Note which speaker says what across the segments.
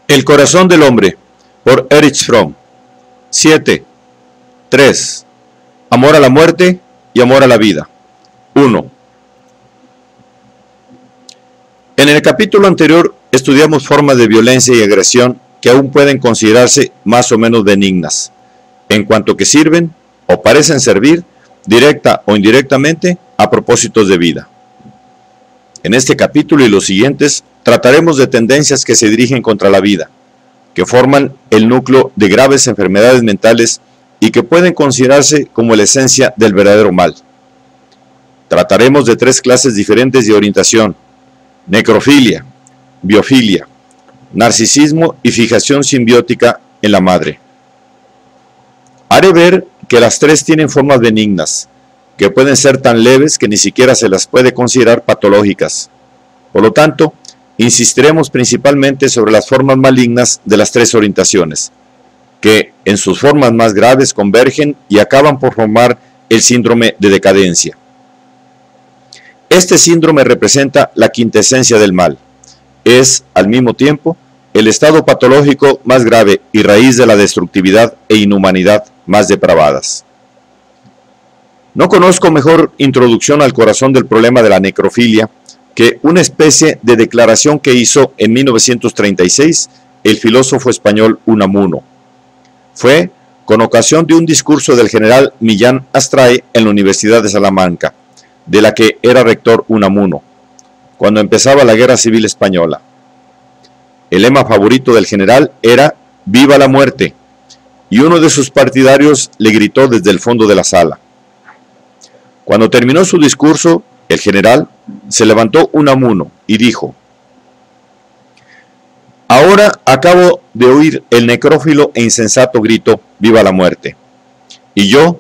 Speaker 1: El corazón del hombre, por Erich Fromm. 7. 3. Amor a la muerte y amor a la vida. 1. En el capítulo anterior estudiamos formas de violencia y agresión que aún pueden considerarse más o menos benignas, en cuanto que sirven o parecen servir, directa o indirectamente, a propósitos de vida. En este capítulo y los siguientes trataremos de tendencias que se dirigen contra la vida, que forman el núcleo de graves enfermedades mentales y que pueden considerarse como la esencia del verdadero mal. Trataremos de 3 clases diferentes de orientación: necrofilia, biofilia, narcisismo y fijación simbiótica en la madre. Haré ver que las 3 tienen formas benignas, que pueden ser tan leves que ni siquiera se las puede considerar patológicas. Por lo tanto, insistiremos principalmente sobre las formas malignas de las 3 orientaciones, que en sus formas más graves convergen y acaban por formar el síndrome de decadencia. Este síndrome representa la quintesencia del mal. Es, al mismo tiempo, el estado patológico más grave y raíz de la destructividad e inhumanidad más depravadas. No conozco mejor introducción al corazón del problema de la necrofilia que una especie de declaración que hizo en 1936 el filósofo español Unamuno. Fue con ocasión de un discurso del general Millán Astray en la Universidad de Salamanca, de la que era rector Unamuno, cuando empezaba la Guerra Civil Española. El lema favorito del general era «Viva la muerte», y uno de sus partidarios le gritó desde el fondo de la sala. Cuando terminó su discurso, el general se levantó Unamuno y dijo: «Ahora acabo de oír el necrófilo e insensato grito «Viva la muerte». Y yo,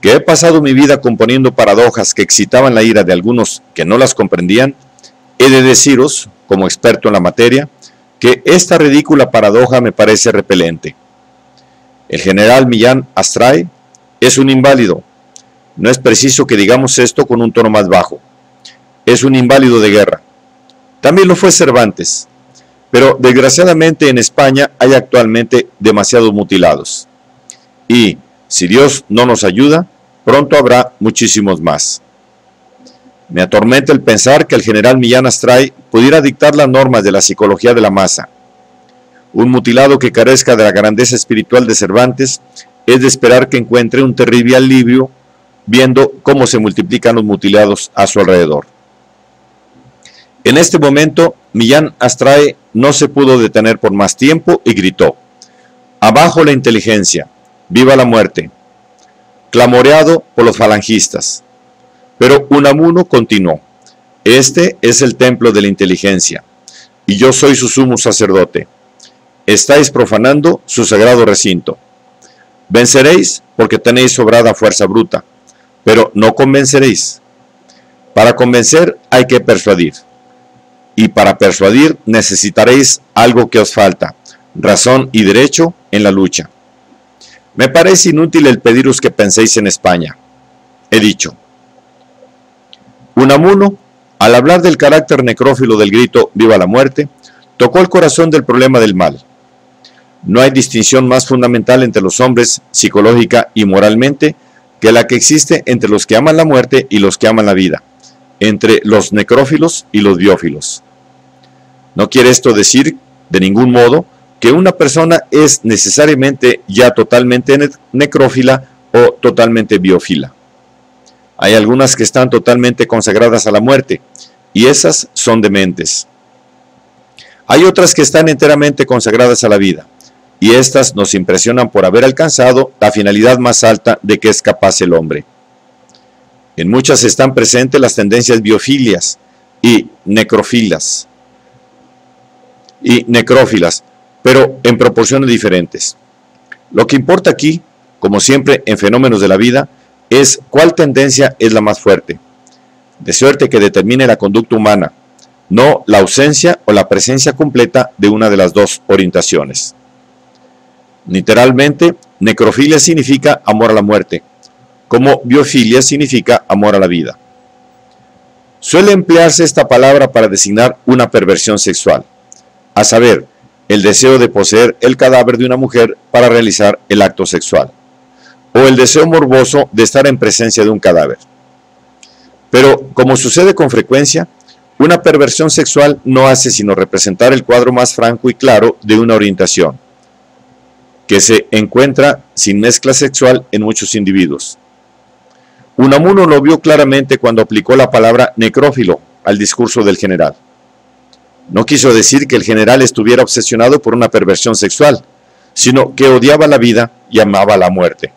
Speaker 1: que he pasado mi vida componiendo paradojas que excitaban la ira de algunos que no las comprendían, he de deciros, como experto en la materia, que esta ridícula paradoja me parece repelente. El general Millán Astray es un inválido. No es preciso que digamos esto con un tono más bajo. Es un inválido de guerra. También lo fue Cervantes. Pero desgraciadamente en España hay actualmente demasiados mutilados. Y, si Dios no nos ayuda, pronto habrá muchísimos más. Me atormenta el pensar que el general Millán Astray pudiera dictar las normas de la psicología de la masa. Un mutilado que carezca de la grandeza espiritual de Cervantes es de esperar que encuentre un terrible alivio viendo cómo se multiplican los mutilados a su alrededor. En este momento, Millán Astray no se pudo detener por más tiempo y gritó: «Abajo la inteligencia, viva la muerte», clamoreado por los falangistas. Pero Unamuno continuó: «Este es el templo de la inteligencia, y yo soy su sumo sacerdote. Estáis profanando su sagrado recinto. Venceréis porque tenéis sobrada fuerza bruta, pero no convenceréis. Para convencer hay que persuadir, y para persuadir necesitaréis algo que os falta: razón y derecho en la lucha. Me parece inútil el pediros que penséis en España. He dicho». Unamuno, al hablar del carácter necrófilo del grito «Viva la muerte», tocó el corazón del problema del mal. No hay distinción más fundamental entre los hombres, psicológica y moralmente, que la que existe entre los que aman la muerte y los que aman la vida, entre los necrófilos y los biófilos. No quiere esto decir, de ningún modo, que una persona es necesariamente ya totalmente necrófila o totalmente biófila. Hay algunas que están totalmente consagradas a la muerte, y esas son dementes. Hay otras que están enteramente consagradas a la vida, y estas nos impresionan por haber alcanzado la finalidad más alta de que es capaz el hombre. En muchas están presentes las tendencias biofilias y necrófilas, pero en proporciones diferentes. Lo que importa aquí, como siempre en fenómenos de la vida, es cuál tendencia es la más fuerte, de suerte que determine la conducta humana, no la ausencia o la presencia completa de una de las 2 orientaciones. Literalmente, necrofilia significa amor a la muerte, como biofilia significa amor a la vida. Suele emplearse esta palabra para designar una perversión sexual, a saber, el deseo de poseer el cadáver de una mujer para realizar el acto sexual, o el deseo morboso de estar en presencia de un cadáver. Pero, como sucede con frecuencia, una perversión sexual no hace sino representar el cuadro más franco y claro de una orientación, que se encuentra sin mezcla sexual en muchos individuos. Unamuno lo vio claramente cuando aplicó la palabra necrófilo al discurso del general. No quiso decir que el general estuviera obsesionado por una perversión sexual, sino que odiaba la vida y amaba la muerte.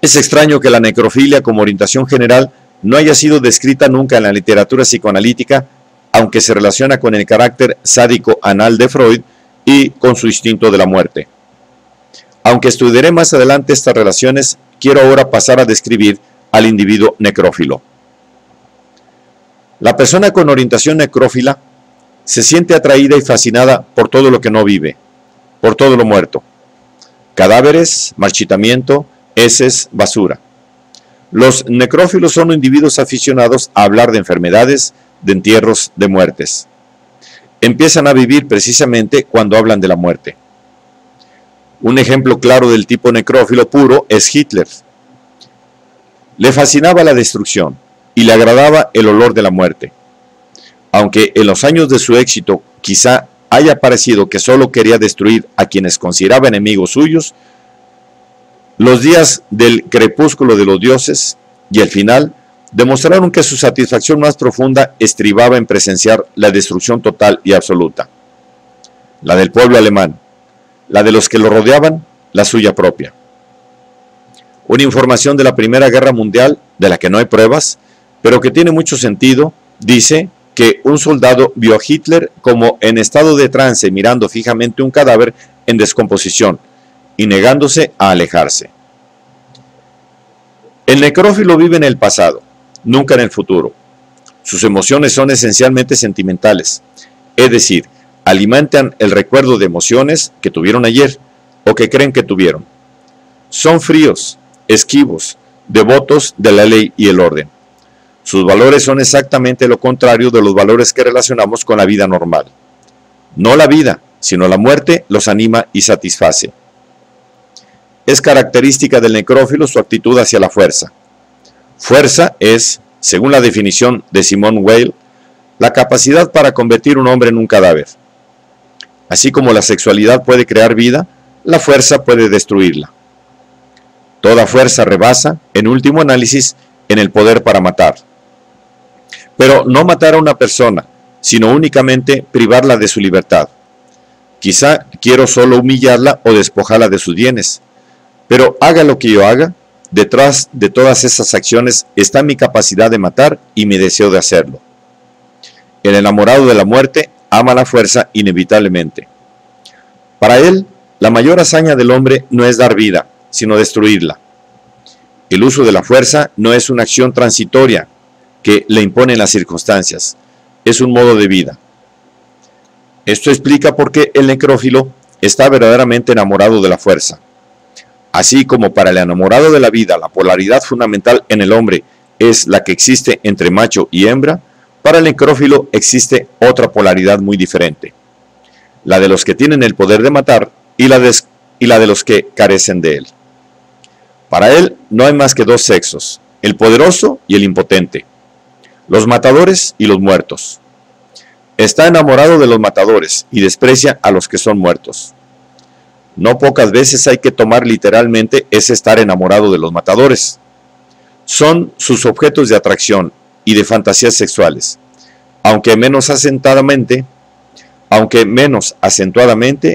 Speaker 1: Es extraño que la necrofilia como orientación general no haya sido descrita nunca en la literatura psicoanalítica, aunque se relaciona con el carácter sádico anal de Freud y con su instinto de la muerte. Aunque estudiaré más adelante estas relaciones, quiero ahora pasar a describir al individuo necrófilo. La persona con orientación necrófila se siente atraída y fascinada por todo lo que no vive, por todo lo muerto. Cadáveres, marchitamiento, heces, basura. Los necrófilos son individuos aficionados a hablar de enfermedades, de entierros, de muertes. Empiezan a vivir precisamente cuando hablan de la muerte. Un ejemplo claro del tipo necrófilo puro es Hitler. Le fascinaba la destrucción y le agradaba el olor de la muerte. Aunque en los años de su éxito quizá haya parecido que solo quería destruir a quienes consideraba enemigos suyos, los días del crepúsculo de los dioses y el final demostraron que su satisfacción más profunda estribaba en presenciar la destrucción total y absoluta. La del pueblo alemán, la de los que lo rodeaban, la suya propia. Una información de la Primera Guerra Mundial, de la que no hay pruebas, pero que tiene mucho sentido, dice que un soldado vio a Hitler como en estado de trance mirando fijamente un cadáver en descomposición y negándose a alejarse. El necrófilo vive en el pasado, nunca en el futuro. Sus emociones son esencialmente sentimentales, es decir, alimentan el recuerdo de emociones que tuvieron ayer o que creen que tuvieron. Son fríos, esquivos, devotos de la ley y el orden. Sus valores son exactamente lo contrario de los valores que relacionamos con la vida normal. No la vida, sino la muerte los anima y satisface. Es característica del necrófilo su actitud hacia la fuerza. Fuerza es, según la definición de Simone Weil, la capacidad para convertir un hombre en un cadáver. Así como la sexualidad puede crear vida, la fuerza puede destruirla. Toda fuerza rebasa, en último análisis, en el poder para matar. Pero no matar a una persona, sino únicamente privarla de su libertad. Quizá quiero solo humillarla o despojarla de sus bienes. Pero haga lo que yo haga, detrás de todas esas acciones está mi capacidad de matar y mi deseo de hacerlo. El enamorado de la muerte ama la fuerza inevitablemente. Para él, la mayor hazaña del hombre no es dar vida, sino destruirla. El uso de la fuerza no es una acción transitoria que le imponen las circunstancias, es un modo de vida. Esto explica por qué el necrófilo está verdaderamente enamorado de la fuerza. Así como para el enamorado de la vida la polaridad fundamental en el hombre es la que existe entre macho y hembra, para el necrófilo existe otra polaridad muy diferente, la de los que tienen el poder de matar y la de los que carecen de él. Para él no hay más que dos sexos, el poderoso y el impotente, los matadores y los muertos. Está enamorado de los matadores y desprecia a los que son muertos. No pocas veces hay que tomar literalmente ese estar enamorado de los matadores. Son sus objetos de atracción y de fantasías sexuales, aunque menos acentuadamente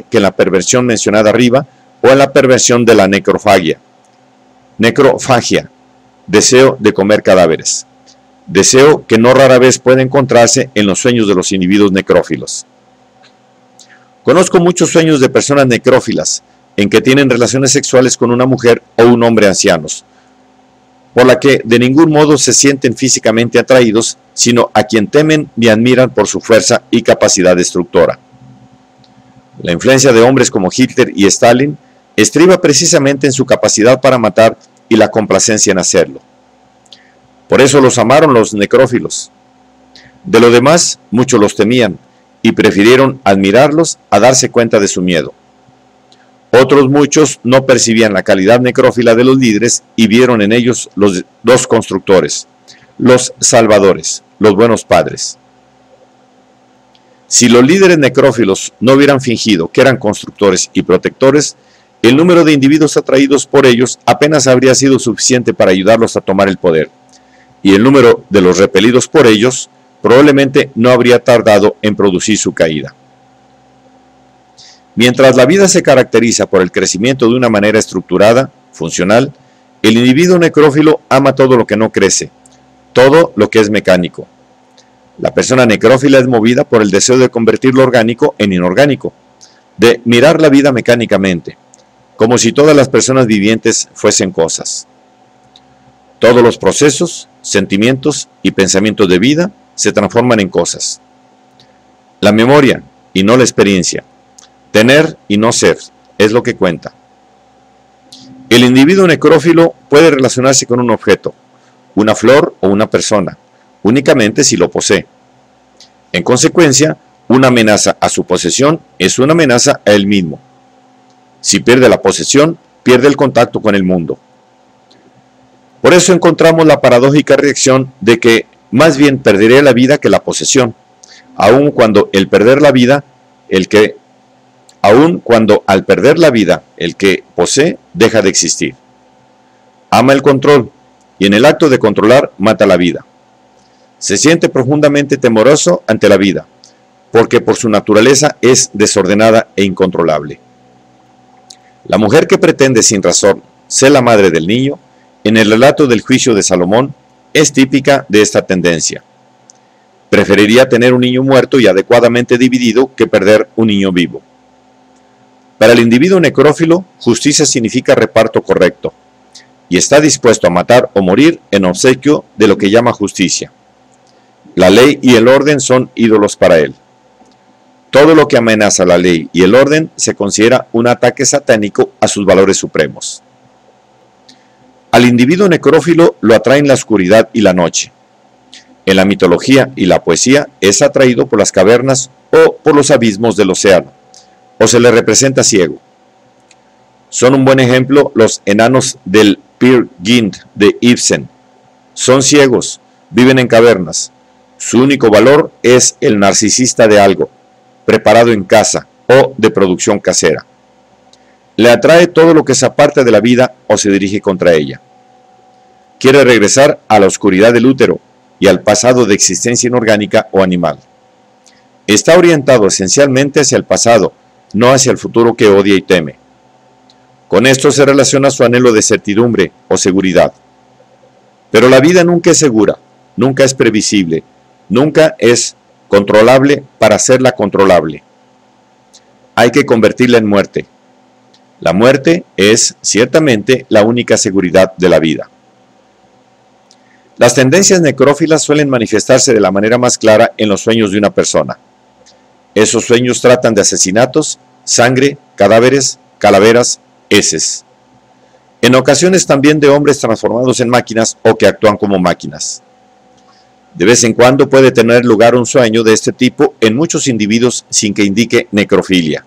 Speaker 1: que en la perversión mencionada arriba o en la perversión de la necrofagia. Necrofagia, deseo de comer cadáveres. Deseo que no rara vez puede encontrarse en los sueños de los individuos necrófilos. Conozco muchos sueños de personas necrófilas en que tienen relaciones sexuales con una mujer o un hombre ancianos, por la que de ningún modo se sienten físicamente atraídos, sino a quien temen y admiran por su fuerza y capacidad destructora. La influencia de hombres como Hitler y Stalin estriba precisamente en su capacidad para matar y la complacencia en hacerlo. Por eso los amaron los necrófilos. De lo demás, muchos los temían, y prefirieron admirarlos a darse cuenta de su miedo. Otros muchos no percibían la calidad necrófila de los líderes y vieron en ellos los constructores, los salvadores, los buenos padres. Si los líderes necrófilos no hubieran fingido que eran constructores y protectores, el número de individuos atraídos por ellos apenas habría sido suficiente para ayudarlos a tomar el poder, y el número de los repelidos por ellos probablemente no habría tardado en producir su caída. Mientras la vida se caracteriza por el crecimiento de una manera estructurada, funcional, el individuo necrófilo ama todo lo que no crece, todo lo que es mecánico. La persona necrófila es movida por el deseo de convertir lo orgánico en inorgánico, de mirar la vida mecánicamente, como si todas las personas vivientes fuesen cosas. Todos los procesos, sentimientos y pensamientos de vida se transforman en cosas. La memoria y no la experiencia, tener y no ser, es lo que cuenta. El individuo necrófilo puede relacionarse con un objeto, una flor o una persona, únicamente si lo posee. En consecuencia, una amenaza a su posesión es una amenaza a él mismo. Si pierde la posesión, pierde el contacto con el mundo. Por eso encontramos la paradójica reacción de que más bien perderé la vida que la posesión, aun cuando al perder la vida, el que posee deja de existir. Ama el control y en el acto de controlar mata la vida. Se siente profundamente temeroso ante la vida, porque por su naturaleza es desordenada e incontrolable. La mujer que pretende sin razón ser la madre del niño, en el relato del juicio de Salomón, es típica de esta tendencia. Preferiría tener un niño muerto y adecuadamente dividido que perder un niño vivo. Para el individuo necrófilo, justicia significa reparto correcto, y está dispuesto a matar o morir en obsequio de lo que llama justicia. La ley y el orden son ídolos para él. Todo lo que amenaza la ley y el orden se considera un ataque satánico a sus valores supremos. Al individuo necrófilo lo atraen la oscuridad y la noche. En la mitología y la poesía es atraído por las cavernas o por los abismos del océano, o se le representa ciego. Son un buen ejemplo los enanos del Peer Gynt de Ibsen. Son ciegos, viven en cavernas. Su único valor es el narcisista de algo, preparado en casa o de producción casera. Le atrae todo lo que se aparte de la vida o se dirige contra ella. Quiere regresar a la oscuridad del útero y al pasado de existencia inorgánica o animal. Está orientado esencialmente hacia el pasado, no hacia el futuro que odia y teme. Con esto se relaciona su anhelo de certidumbre o seguridad. Pero la vida nunca es segura, nunca es previsible, nunca es controlable para hacerla controlable. Hay que convertirla en muerte. La muerte es, ciertamente, la única seguridad de la vida. Las tendencias necrófilas suelen manifestarse de la manera más clara en los sueños de una persona. Esos sueños tratan de asesinatos, sangre, cadáveres, calaveras, heces. En ocasiones también de hombres transformados en máquinas o que actúan como máquinas. De vez en cuando puede tener lugar un sueño de este tipo en muchos individuos sin que indique necrofilia.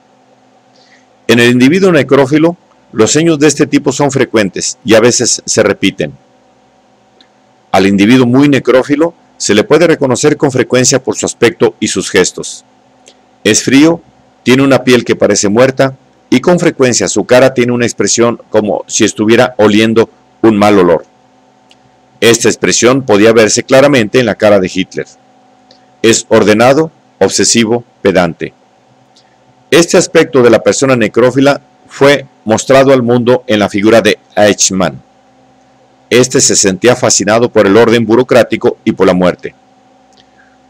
Speaker 1: En el individuo necrófilo, los sueños de este tipo son frecuentes y a veces se repiten. Al individuo muy necrófilo se le puede reconocer con frecuencia por su aspecto y sus gestos. Es frío, tiene una piel que parece muerta y con frecuencia su cara tiene una expresión como si estuviera oliendo un mal olor. Esta expresión podía verse claramente en la cara de Hitler. Es ordenado, obsesivo, pedante. Este aspecto de la persona necrófila fue mostrado al mundo en la figura de Eichmann. Este se sentía fascinado por el orden burocrático y por la muerte.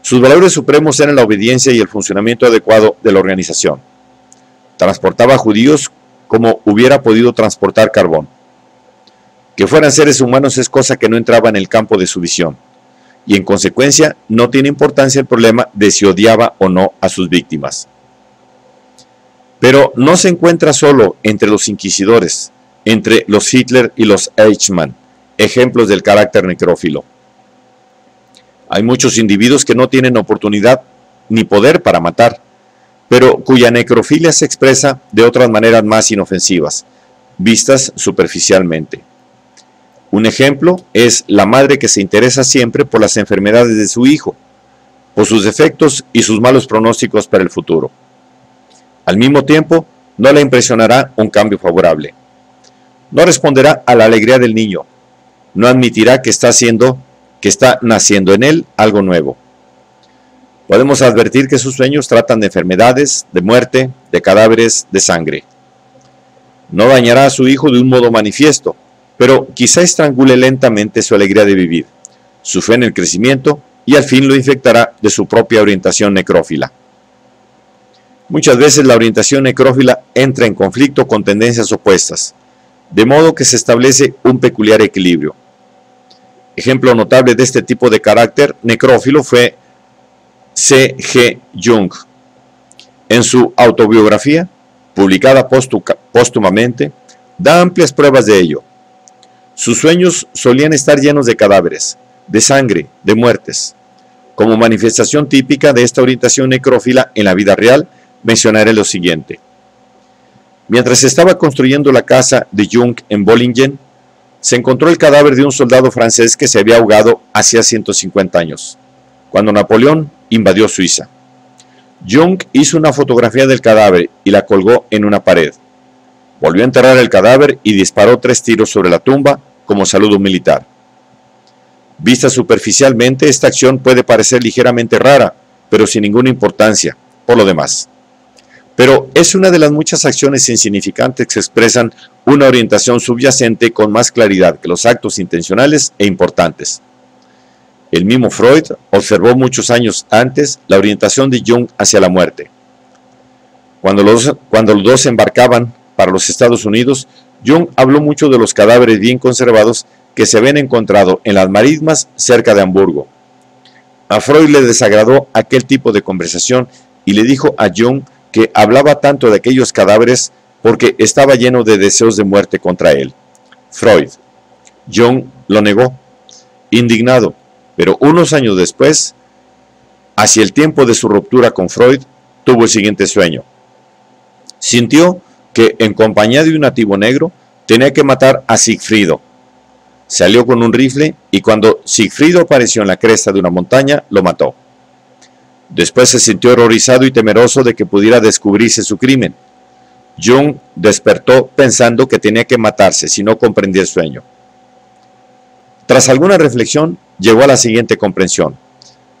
Speaker 1: Sus valores supremos eran la obediencia y el funcionamiento adecuado de la organización. Transportaba judíos como hubiera podido transportar carbón. Que fueran seres humanos es cosa que no entraba en el campo de su visión, y en consecuencia no tiene importancia el problema de si odiaba o no a sus víctimas. Pero no se encuentra solo entre los inquisidores, entre los Hitler y los Eichmann, ejemplos del carácter necrófilo. Hay muchos individuos que no tienen oportunidad ni poder para matar, pero cuya necrofilia se expresa de otras maneras más inofensivas, vistas superficialmente. Un ejemplo es la madre que se interesa siempre por las enfermedades de su hijo, por sus defectos y sus malos pronósticos para el futuro. Al mismo tiempo, no le impresionará un cambio favorable. No responderá a la alegría del niño. No admitirá que está naciendo en él algo nuevo. Podemos advertir que sus sueños tratan de enfermedades, de muerte, de cadáveres, de sangre. No dañará a su hijo de un modo manifiesto, pero quizá estrangule lentamente su alegría de vivir, su fe en el crecimiento y al fin lo infectará de su propia orientación necrófila. Muchas veces la orientación necrófila entra en conflicto con tendencias opuestas, de modo que se establece un peculiar equilibrio. Ejemplo notable de este tipo de carácter necrófilo fue C. G. Jung. En su autobiografía, publicada póstumamente, da amplias pruebas de ello. Sus sueños solían estar llenos de cadáveres, de sangre, de muertes. Como manifestación típica de esta orientación necrófila en la vida real, mencionaré lo siguiente. Mientras estaba construyendo la casa de Jung en Bollingen, se encontró el cadáver de un soldado francés que se había ahogado hacía 150 años, cuando Napoleón invadió Suiza. Jung hizo una fotografía del cadáver y la colgó en una pared. Volvió a enterrar el cadáver y disparó 3 tiros sobre la tumba como saludo militar. Vista superficialmente, esta acción puede parecer ligeramente rara, pero sin ninguna importancia, por lo demás. Pero es una de las muchas acciones insignificantes que expresan una orientación subyacente con más claridad que los actos intencionales e importantes. El mismo Freud observó muchos años antes la orientación de Jung hacia la muerte. Cuando los dos embarcaban para los Estados Unidos, Jung habló mucho de los cadáveres bien conservados que se habían encontrado en las marismas cerca de Hamburgo. A Freud le desagradó aquel tipo de conversación y le dijo a Jung que hablaba tanto de aquellos cadáveres porque estaba lleno de deseos de muerte contra él. Freud. Jung lo negó, indignado, pero unos años después, hacia el tiempo de su ruptura con Freud, tuvo el siguiente sueño. Sintió que, en compañía de un nativo negro, tenía que matar a Sigfrido. Salió con un rifle y cuando Sigfrido apareció en la cresta de una montaña, lo mató. Después se sintió horrorizado y temeroso de que pudiera descubrirse su crimen. Jung despertó pensando que tenía que matarse si no comprendía el sueño. Tras alguna reflexión, llegó a la siguiente comprensión.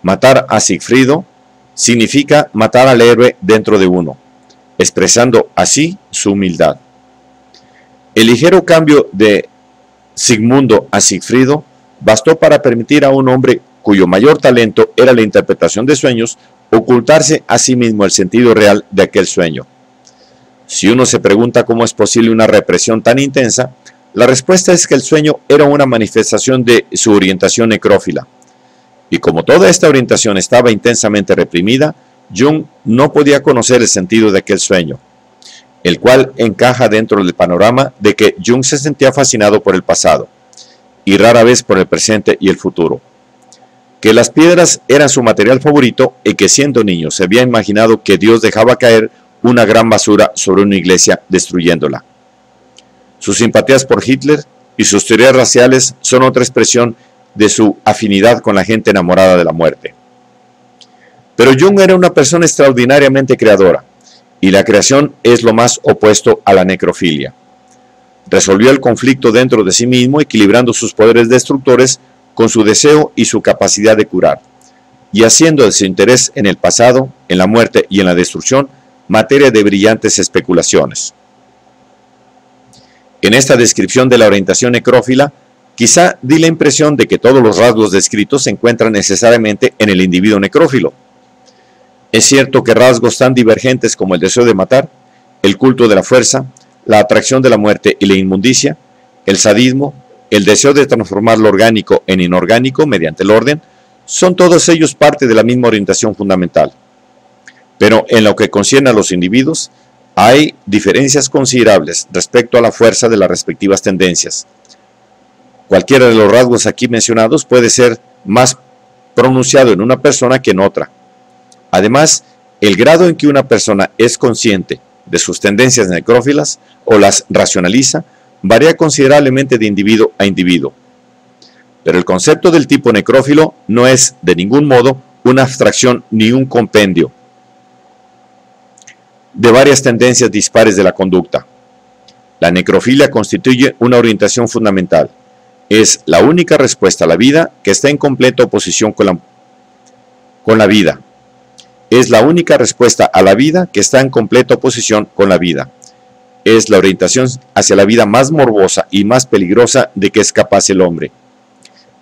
Speaker 1: Matar a Sigfrido significa matar al héroe dentro de uno, expresando así su humildad. El ligero cambio de Sigmundo a Sigfrido bastó para permitir a un hombre cuyo mayor talento era la interpretación de sueños, ocultarse a sí mismo el sentido real de aquel sueño. Si uno se pregunta cómo es posible una represión tan intensa, la respuesta es que el sueño era una manifestación de su orientación necrófila. Y como toda esta orientación estaba intensamente reprimida, Jung no podía conocer el sentido de aquel sueño, el cual encaja dentro del panorama de que Jung se sentía fascinado por el pasado, y rara vez por el presente y el futuro. Que las piedras eran su material favorito y que siendo niño se había imaginado que Dios dejaba caer una gran basura sobre una iglesia destruyéndola. Sus simpatías por Hitler y sus teorías raciales son otra expresión de su afinidad con la gente enamorada de la muerte. Pero Jung era una persona extraordinariamente creadora, y la creación es lo más opuesto a la necrofilia. Resolvió el conflicto dentro de sí mismo, equilibrando sus poderes destructores con su deseo y su capacidad de curar, y haciendo de su interés en el pasado, en la muerte y en la destrucción, materia de brillantes especulaciones. En esta descripción de la orientación necrófila, quizá di la impresión de que todos los rasgos descritos se encuentran necesariamente en el individuo necrófilo. Es cierto que rasgos tan divergentes como el deseo de matar, el culto de la fuerza, la atracción de la muerte y la inmundicia, el sadismo, el deseo de transformar lo orgánico en inorgánico mediante el orden, son todos ellos parte de la misma orientación fundamental. Pero en lo que concierne a los individuos, hay diferencias considerables respecto a la fuerza de las respectivas tendencias. Cualquiera de los rasgos aquí mencionados puede ser más pronunciado en una persona que en otra. Además, el grado en que una persona es consciente de sus tendencias necrófilas o las racionaliza varía considerablemente de individuo a individuo. Pero el concepto del tipo necrófilo no es de ningún modo una abstracción ni un compendio de varias tendencias dispares de la conducta. La necrofilia constituye una orientación fundamental. Es la única respuesta a la vida que está en completa oposición con la vida. Es la única respuesta a la vida que está en completa oposición con la vida. Es la orientación hacia la vida más morbosa y más peligrosa de que es capaz el hombre.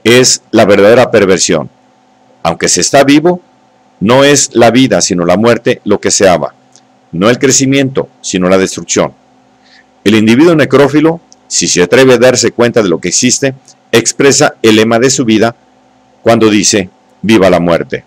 Speaker 1: Es la verdadera perversión. Aunque se está vivo, no es la vida sino la muerte lo que se ama, no el crecimiento sino la destrucción. El individuo necrófilo, si se atreve a darse cuenta de lo que existe, expresa el lema de su vida cuando dice: viva la muerte.